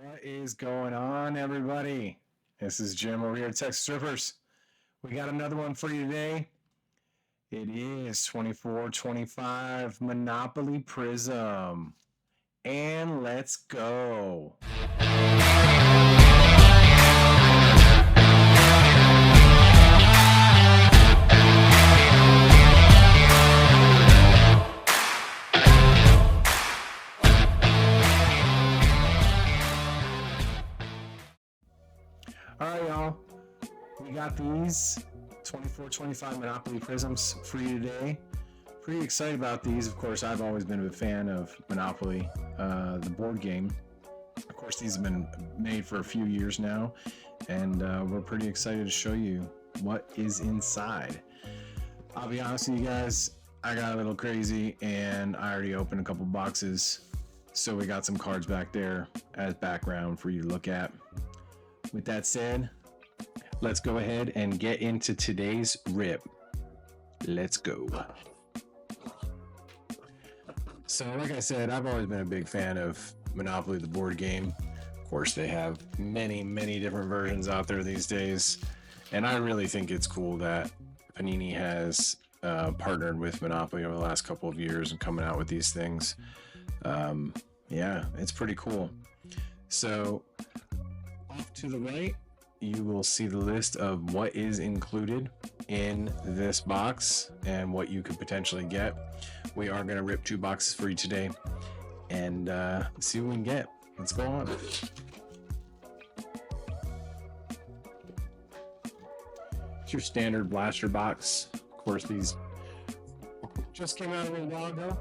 What is going on, everybody? This is Jim over here at Texas Rippers. We got another one for you today. It is 24-25 Monopoly Prizm. And let's go. All right, y'all. We got these 24-25 Monopoly Prizms for you today. Pretty excited about these. Of course, I've always been a fan of Monopoly, the board game. Of course, these have been made for a few years now, and we're pretty excited to show you what is inside. I'll be honest with you guys, I got a little crazy, and I already opened a couple boxes, so we got some cards back there as background for you to look at. With that said, let's go ahead and get into today's rip. Let's go. So, like I said, I've always been a big fan of Monopoly, the board game. Of course, they have many, many different versions out there these days. And I really think it's cool that Panini has partnered with Monopoly over the last couple of years and coming out with these things. Yeah, it's pretty cool. So, off to the right, you will see the list of what is included in this box and what you could potentially get. We are going to rip 2 boxes for you today and see what we can get. Let's go on. It's your standard blaster box. Of course, these just came out a little while ago,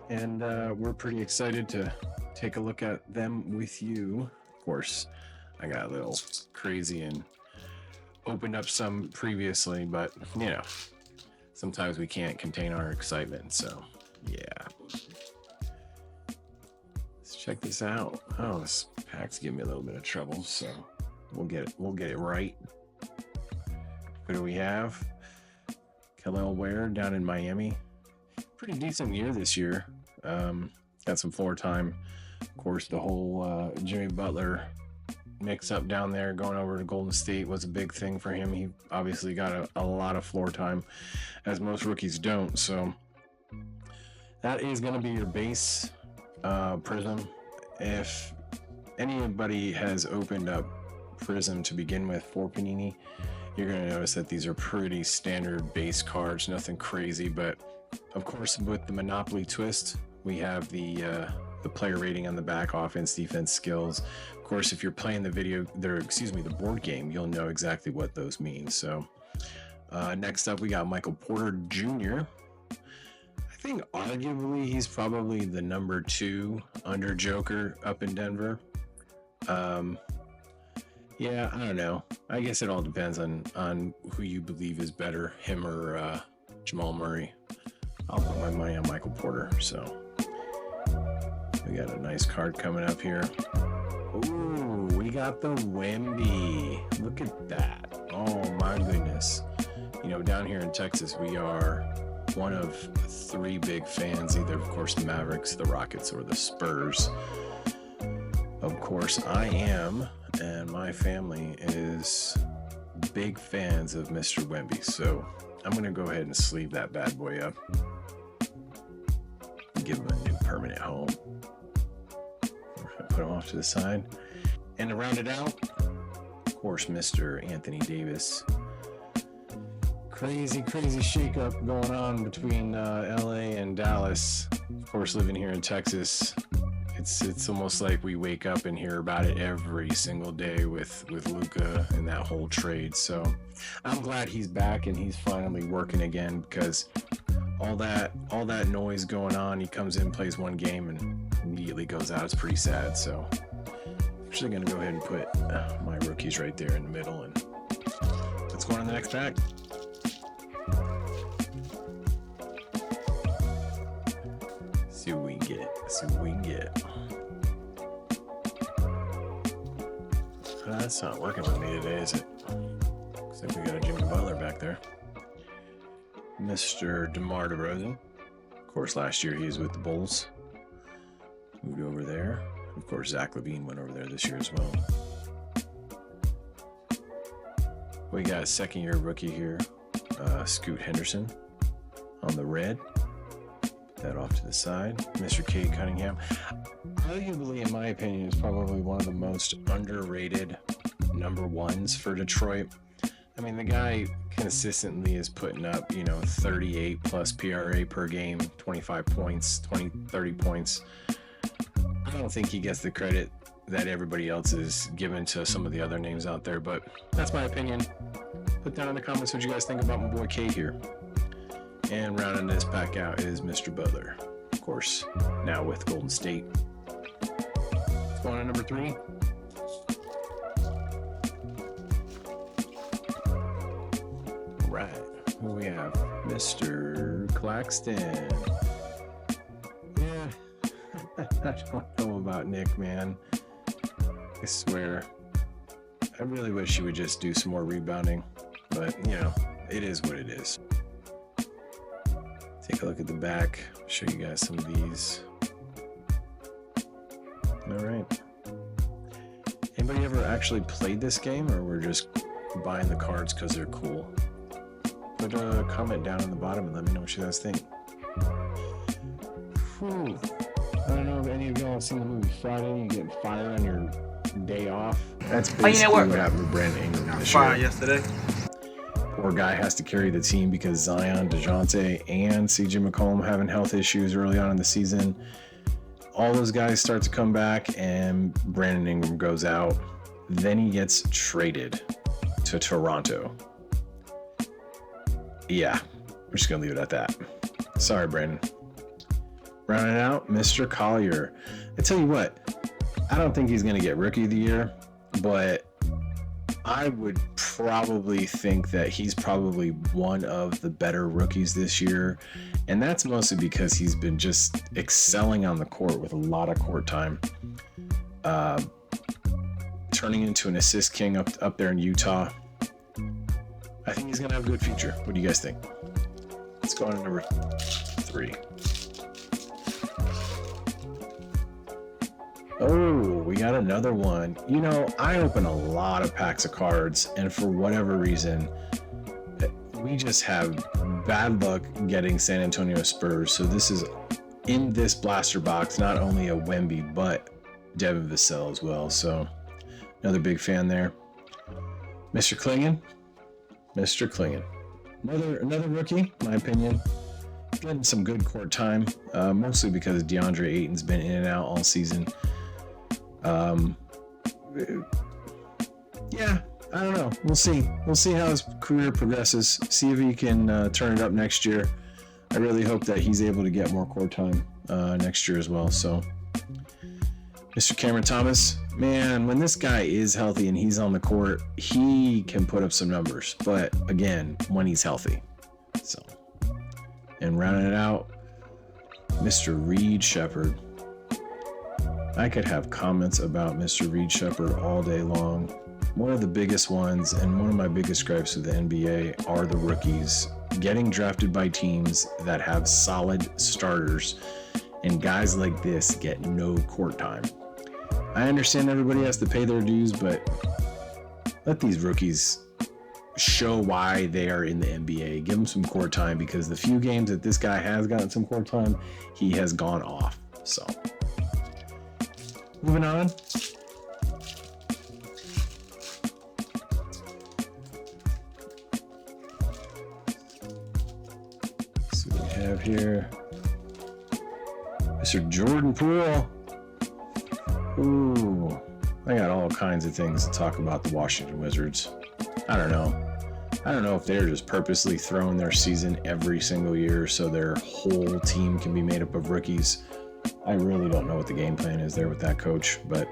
and we're pretty excited to take a look at them with you. Of course, I got a little crazy and opened up some previously, but you know, sometimes we can't contain our excitement. So yeah, let's check this out. Oh, this pack's giving me a little bit of trouble, so we'll get it right. What do we have? Khalil Ware down in Miami. Pretty decent year this year. Got some floor time. Of course, the whole Jimmy Butler mix up down there going over to Golden State was a big thing for him. He obviously got a lot of floor time, as most rookies don't. So that is going to be your base Prizm. If anybody has opened up Prizm to begin with for Panini, you're going to notice that these are pretty standard base cards, nothing crazy. But of course, with the Monopoly twist, we have the player rating on the back, offense, defense, skills. Of course, if you're playing the board game, you'll know exactly what those mean. So next up, we got Michael Porter Jr. I think arguably he's probably the number 2 under Joker up in Denver. Yeah, I don't know. I guess it all depends on who you believe is better, him or Jamal Murray. I'll put my money on Michael Porter. So we got a nice card coming up here. Ooh, we got the Wemby. Look at that. Oh my goodness. You know, down here in Texas, we are one of 3 big fans, either, of course, the Mavericks, the Rockets, or the Spurs. Of course, I am, and my family is big fans of Mr. Wemby. So I'm going to go ahead and sleeve that bad boy up. Give him a new permanent home. Put him off to the side. And to round it out, of course, Mr. Anthony Davis. Crazy shakeup going on between LA and Dallas. Of course, living here in Texas, it's almost like we wake up and hear about it every single day with Luka and that whole trade. So I'm glad he's back and he's finally working again, because all that noise going on, he comes in, plays 1 game, and immediately goes out. It's pretty sad. So I'm actually going to go ahead and put my rookies right there in the middle, and let's go on to the next pack. See what we can get. That's not working with me today, is it? Looks like we got a Jimmy Butler back there. Mr. DeMar DeRozan. Of course, last year he was with the Bulls. Moved over there. Of Of course, Zach Levine went over there this year as well. We got a second-year rookie here, Scoot Henderson on the red. Put that off to the side. Mr. Cade Cunningham, arguably, in my opinion, is probably one of the most underrated number ones for Detroit. I mean, the guy consistently is putting up, 38 plus PRA per game, 25 points, 30 points. I don't think he gets the credit that everybody else is given to some of the other names out there, but that's my opinion. Put down in the comments what you guys think about my boy K here. And rounding this pack out is Mr. Butler, of course, now with Golden State. Let's go on to number 3. All right, who we have? Mr. Claxton. Yeah, I don't know about Nick, man. I swear, I really wish he would just do some more rebounding, but it is what it is. Take a look at the back, show you guys some of these. All right. Anybody ever actually played this game, or we're just buying the cards because they're cool? Put a comment down on the bottom and let me know what you guys think. Whew. I don't know if any of y'all have seen the movie Friday. You get fired on your day off. That's basically what happened to Brandon Ingram this year. Yesterday. Poor guy has to carry the team because Zion, DeJounte, and CJ McCollum having health issues early on in the season. All those guys start to come back, and Brandon Ingram goes out. Then he gets traded to Toronto. Yeah, we're just going to leave it at that. Sorry, Brandon. Rounding out, Mr. Collier. I tell you what, I don't think he's going to get Rookie of the Year, but I would probably think that he's probably one of the better rookies this year. And that's mostly because he's been just excelling on the court with a lot of court time. Turning into an assist king up there in Utah. I think he's going to have a good future. What do you guys think? Let's go on to number 3. Oh, we got another one. I open a lot of packs of cards, and for whatever reason, we just have bad luck getting San Antonio Spurs. So this is in this blaster box, not only a Wemby, but Devin Vassell as well. So another big fan there. Mr. Klingon. Another rookie, in my opinion. Getting some good court time, mostly because DeAndre Ayton's been in and out all season. Yeah, I don't know. We'll see. We'll see how his career progresses. See if he can turn it up next year. I really hope that he's able to get more court time next year as well. So, Mr. Cameron Thomas, man, when this guy is healthy and he's on the court, he can put up some numbers. But again, when he's healthy. So, and rounding it out, Mr. Reed Shepherd. I could have comments about Mr. Reed Shepherd all day long. One of the biggest ones and one of my biggest gripes with the NBA are the rookies getting drafted by teams that have solid starters, and guys like this get no court time. I understand everybody has to pay their dues, but let these rookies show why they are in the NBA. Give them some court time, because the few games that this guy has gotten some court time, he has gone off. So, moving on. See what we have here. Mr. Jordan Poole. Ooh, I got all kinds of things to talk about the Washington Wizards. I don't know if they're just purposely throwing their season every single year so their whole team can be made up of rookies. I really don't know what the game plan is there with that coach, but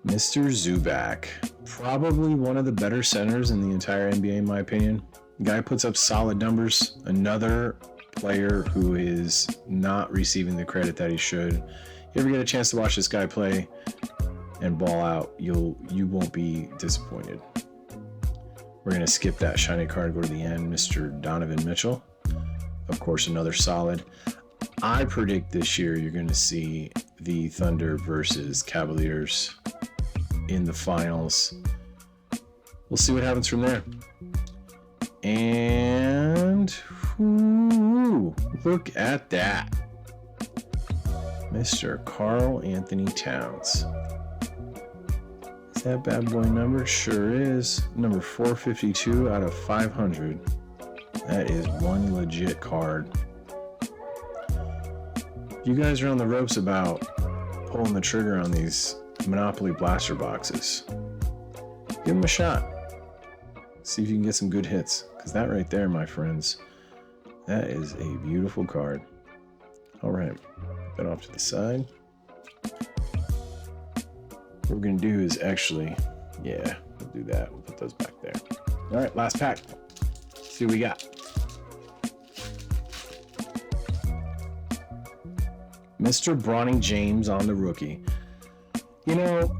Mr. Zubac, probably one of the better centers in the entire NBA, in my opinion. The guy puts up solid numbers. Another player who is not receiving the credit that he should. You ever get a chance to watch this guy play and ball out, you won't be disappointed. We're going to skip that shiny card, go to the end. Mr. Donovan Mitchell, of course, another solid. I predict this year you're going to see the Thunder versus Cavaliers in the finals. We'll see what happens from there. And look at that. Mr. Karl Anthony Towns. Is that bad boy number? Sure is. Number 452 out of 500. That is one legit card. If you guys are on the ropes about pulling the trigger on these Monopoly blaster boxes, give them a shot. See if you can get some good hits. Because that right there, my friends, that is a beautiful card. All right, put that off to the side. What we're going to do is actually, yeah, we'll do that. We'll put those back there. All right, last pack. Let's see what we got. Mr. Bronny James on the rookie. You know,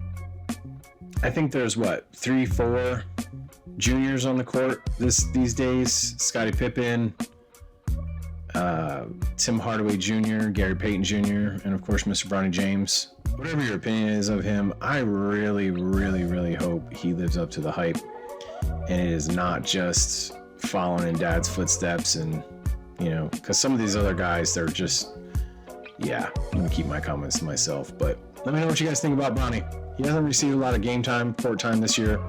I think there's what, 3, 4 juniors on the court these days. Scottie Pippen, Tim Hardaway Jr., Gary Payton Jr., and of course Mr. Bronny James. Whatever your opinion is of him, I really, really, really hope he lives up to the hype and it is not just following in dad's footsteps. And you know, because some of these other guys, they're just, yeah, I'm gonna keep my comments to myself. But let me know what you guys think about Bronny. He hasn't received a lot of game time, court time this year.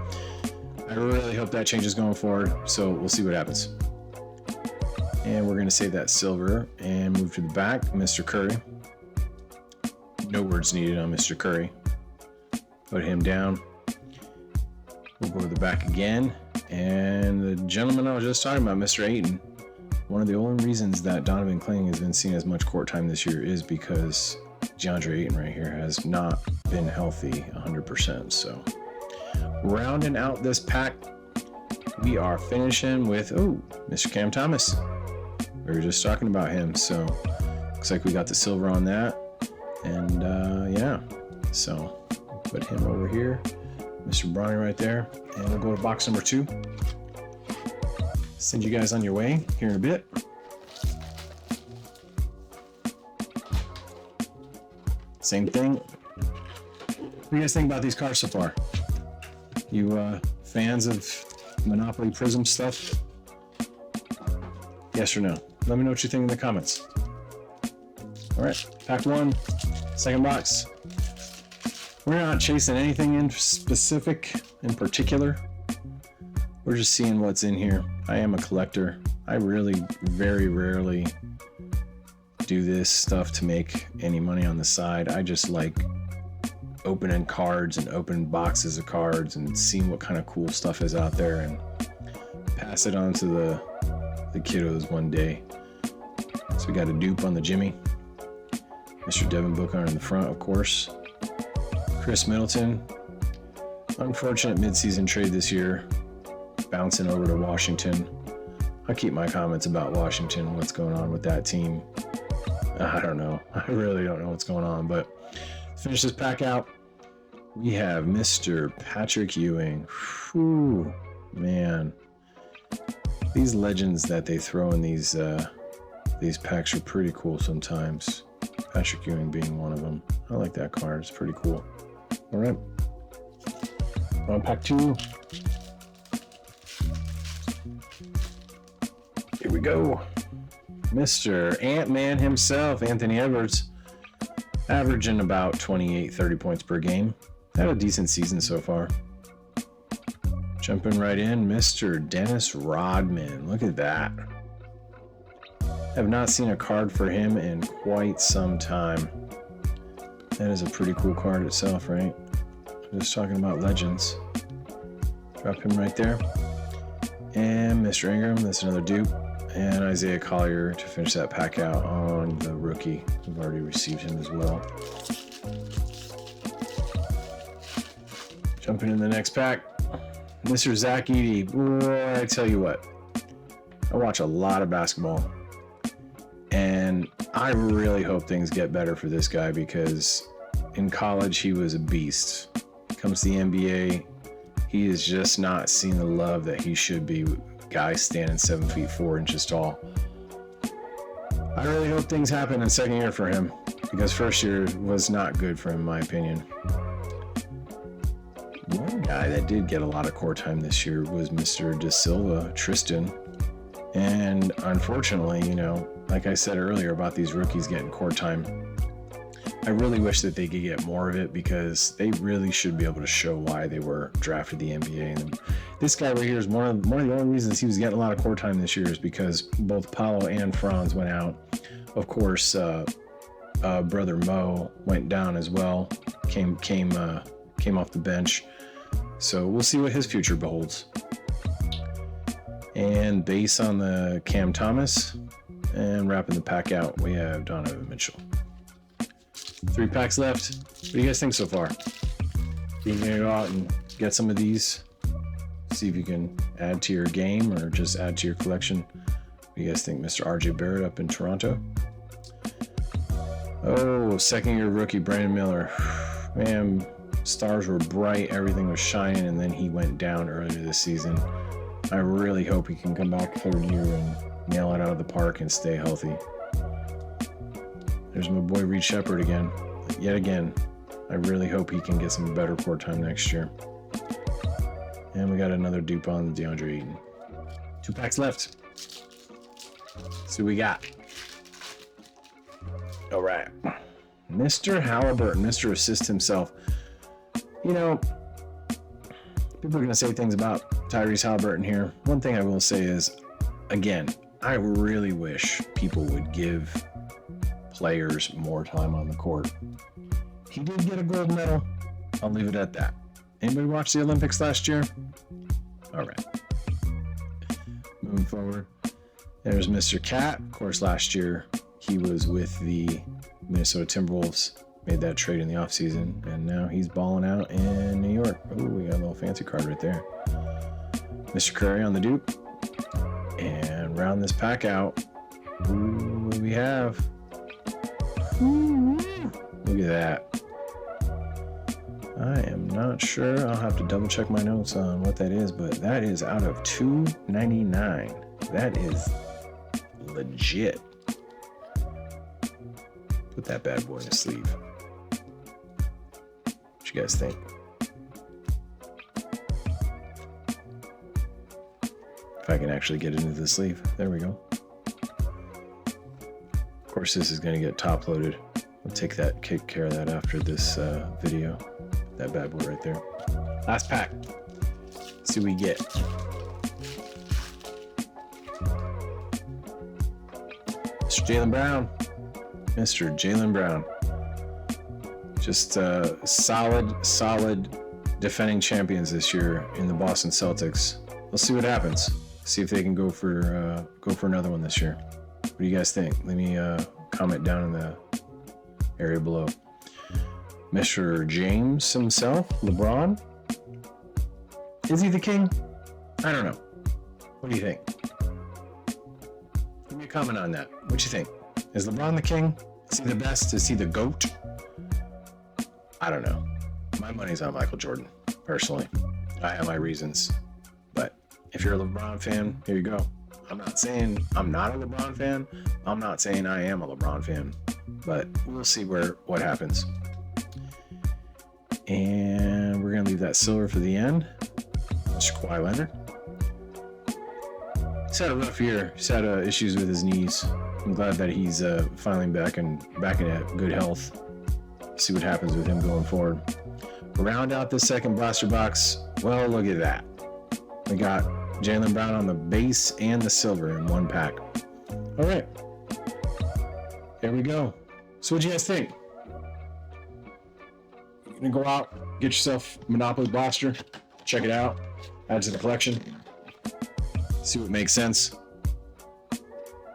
I really hope that changes going forward, so we'll see what happens. And we're going to save that silver and move to the back. Mr. Curry. No words needed on Mr. Curry. Put him down. We'll go to the back again. And the gentleman I was just talking about, Mr. Ayton. One of the only reasons that Donovan Cling has been seeing as much court time this year is because DeAndre Ayton right here has not been healthy 100%. So rounding out this pack, we are finishing with, Mr. Cam Thomas. We were just talking about him, so looks like we got the silver on that. And yeah, so put him over here, Mr. Bronny right there, and we'll go to box number 2. Send you guys on your way here in a bit. Same thing. What do you guys think about these cards so far? You fans of Monopoly Prizm stuff? Yes or no? Let me know what you think in the comments. All right, pack 1, second box. We're not chasing anything in specific, in particular. We're just seeing what's in here. I am a collector. I really very rarely do this stuff to make any money on the side. I just like opening cards and opening boxes of cards and seeing what kind of cool stuff is out there and pass it on to the kiddos one day. So we got a dupe on the Jimmy. Mr. Devin Booker in the front, of course. Chris Middleton. Unfortunate midseason trade this year. Bouncing over to Washington. I'll keep my comments about Washington, what's going on with that team. I don't know. I really don't know what's going on, but finish this pack out. We have Mr. Patrick Ewing. Whew, man. These legends that they throw in these packs are pretty cool sometimes. Patrick Ewing being one of them. I like that card. It's pretty cool. All right. On pack 2. Here we go. Mr. Ant-Man himself, Anthony Edwards, averaging about 28, 30 points per game. Had a decent season so far. Jumping right in, Mr. Dennis Rodman. Look at that. Have not seen a card for him in quite some time. That is a pretty cool card itself, right? I'm just talking about legends. Drop him right there. And Mr. Ingram, that's another dupe. And Isaiah Collier to finish that pack out on the rookie. We've already received him as well. Jumping in the next pack. Mr. Zach Edey. Boy, I tell you what. I watch a lot of basketball. And I really hope things get better for this guy because in college he was a beast. Comes to the NBA, he is just not seeing the love that he should be. Guy standing 7 feet 4 inches tall. I really hope things happen in second year for him. because first year was not good for him, in my opinion. One guy that did get a lot of court time this year was Mr. De Silva, Tristan. And unfortunately, you know, like I said earlier about these rookies getting court time, I really wish that they could get more of it, because they really should be able to show why they were drafted the NBA. And this guy right here is one of the only reasons he was getting a lot of court time this year is because both Paulo and Franz went out. Of course, brother Mo went down as well, came off the bench. So we'll see what his future beholds. And base on the Cam Thomas, and wrapping the pack out, we have Donovan Mitchell. 3 packs left. What do you guys think so far? You can go out and get some of these, see if you can add to your game or just add to your collection. What do you guys think, Mr. RJ Barrett up in Toronto? Oh, second-year rookie Brandon Miller. Man, stars were bright, everything was shining, and then he went down earlier this season. I really hope he can come back third year and nail it out of the park and stay healthy. There's my boy Reed Shepherd again. Yet again, I really hope he can get some better court time next year. And we got another dupe on DeAndre Ayton. 2 packs left. See what we got. All right. Mr. Halliburton, Mr. Assist himself. You know, people are going to say things about Tyrese Halliburton here. One thing I will say is, again, I really wish people would give players more time on the court. He did get a gold medal. I'll leave it at that. Anybody watch the Olympics last year? All right. Moving forward. There's Mr. Cat. Of course, last year he was with the Minnesota Timberwolves. Made that trade in the offseason, and now he's balling out in New York. Oh, we got a little fancy card right there. Mr. Curry on the dupe. And round this pack out. Ooh, what do we have? Ooh, look at that. I am not sure. I'll have to double check my notes on what that is, but that is out of $2.99. That is legit. Put that bad boy in a sleeve. What you guys think? If I can actually get into the sleeve. There we go. Of course, this is going to get top loaded. I'll take care of that after this video. That bad boy right there. Last pack. Let's see what we get. Mr. Jaylen Brown. Mr. Jaylen Brown. Just solid defending champions this year in the Boston Celtics. Let's see what happens. See if they can go for another one this year. What do you guys think? Let me comment down in the area below. Mr. James himself, LeBron. Is he the king? I don't know. What do you think? Give me a comment on that. What you think? Is LeBron the king? Is he the best? Is he the GOAT? I don't know. My money's on Michael Jordan, personally. I have my reasons. But if you're a LeBron fan, here you go. I'm not saying I'm not a LeBron fan. I'm not saying I am a LeBron fan. But we'll see what happens. And we're going to leave that silver for the end. Mr. Kawhi Leonard. He's had a rough year. He's had issues with his knees. I'm glad that he's finally back in good health. See what happens with him going forward. Round out this second blaster box. Well, look at that. We got Jaylen Brown on the base and the silver in one pack. All right. There we go. So what do you guys think? You're gonna go out, get yourself a Monopoly Blaster, check it out, add to the collection, see what makes sense.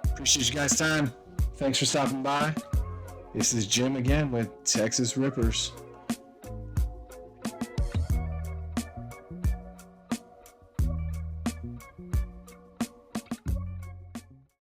Appreciate you guys' time. Thanks for stopping by. This is Jim again with Texas Rippers.